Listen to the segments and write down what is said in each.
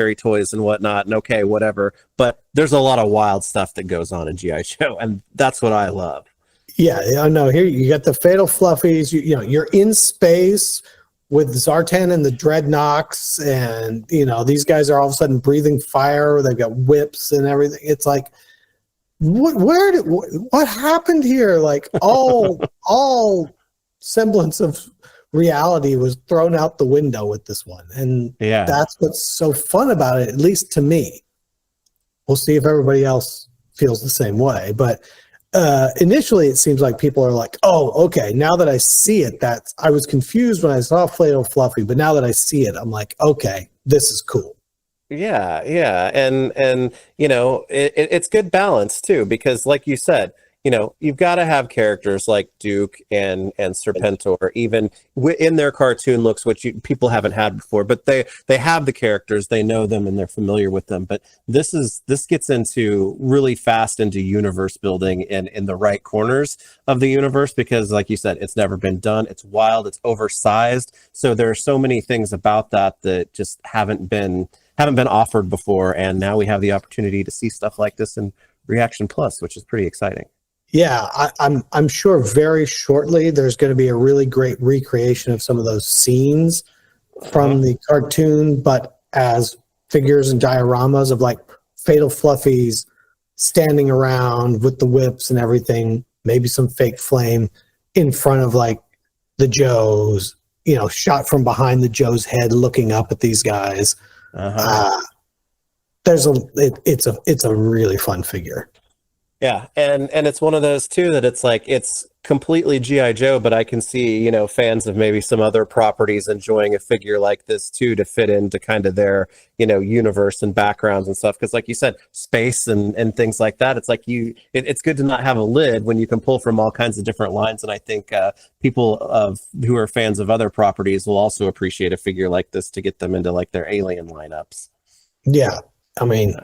military toys and whatnot, and okay, whatever. But there's a lot of wild stuff that goes on in GI Joe, and that's what I love. Yeah, I know. Here you got the Fatal Fluffies. You know, you're in space with Zartan and the Dreadnoks, and you know these guys are all of a sudden breathing fire. They've got whips and everything. It's like, what happened here? Like all semblance of reality was thrown out the window with this one, and Yeah. that's what's so fun about it. At least to me. We'll see if everybody else feels the same way, but. Initially, it seems like people are like, "Oh, okay." Now that I see it, I was confused when I saw Fatal Fluffy, but now that I see it, I'm like, "Okay, this is cool." Yeah, yeah, and you know, it's good balance too, because like you said, you know, you've got to have characters like Duke and Serpentor, even in their cartoon looks, which people haven't had before, but they have the characters, they know them, and they're familiar with them. But this gets into really fast into universe building in the right corners of the universe, because like you said, it's never been done. It's wild, it's oversized, so there are so many things about that just haven't been offered before, and now we have the opportunity to see stuff like this in Reaction Plus, which is pretty exciting. Yeah, I'm sure very shortly there's going to be a really great recreation of some of those scenes from the cartoon, but as figures and dioramas of like Fatal Fluffies standing around with the whips and everything, maybe some fake flame in front of like the Joes, you know, shot from behind the Joe's head looking up at these guys. It's a really fun figure. Yeah, and it's one of those too that it's like it's completely GI Joe, but I can see, you know, fans of maybe some other properties enjoying a figure like this too, to fit into kind of their, you know, universe and backgrounds and stuff. Because like you said, space and things like that, it's like it's good to not have a lid when you can pull from all kinds of different lines. And I think people who are fans of other properties will also appreciate a figure like this to get them into like their Alien lineups. Yeah, I mean,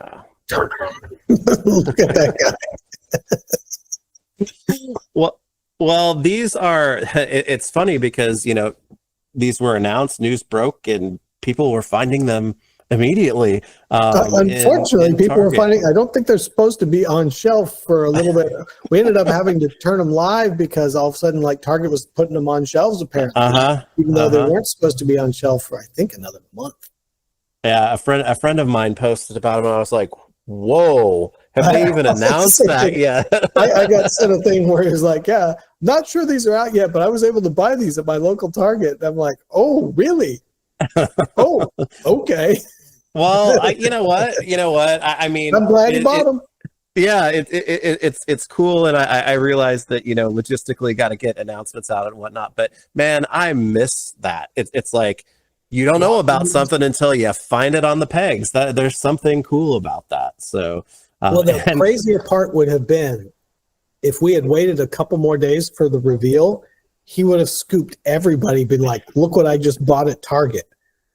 look at that guy. Well, these are. It's funny because, you know, these were announced, news broke, and people were finding them immediately. Unfortunately, in people were Target. finding. I don't think they're supposed to be on shelf for a little bit. We ended up having to turn them live because all of a sudden, like Target was putting them on shelves apparently, even though they weren't supposed to be on shelf for I think another month. Yeah, a friend of mine posted about them, and I was like, "Whoa, have they even announced that yet?" I got sent a thing where he was like, "Yeah, not sure these are out yet, but I was able to buy these at my local Target." And I'm like, "Oh, really? Oh, okay." Well, you know what? I mean, I'm glad you bought them. Yeah, it's cool, and I realize that, you know, logistically got to get announcements out and whatnot. But man, I miss that. It's like you don't know about something until you find it on the pegs. There's something cool about that. So, well, the crazier part would have been if we had waited a couple more days for the reveal. He would have scooped everybody, been like, "Look what I just bought at Target."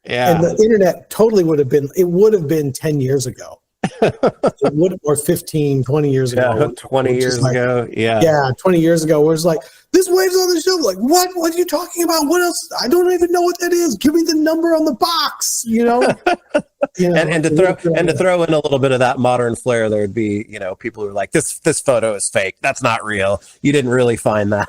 Yeah, and the internet totally would have been. It would have been 10 years ago. It would, or 15, 20 years ago. Yeah, 20 years ago. Yeah, 20 years ago. Where it's like, this wave's on the shelf. Like, what? What are you talking about? What else? I don't even know what that is. Give me the number on the box. You know. And to throw in a little bit of that modern flair, there would be, you know, people who are like, this photo is fake. That's not real. You didn't really find that.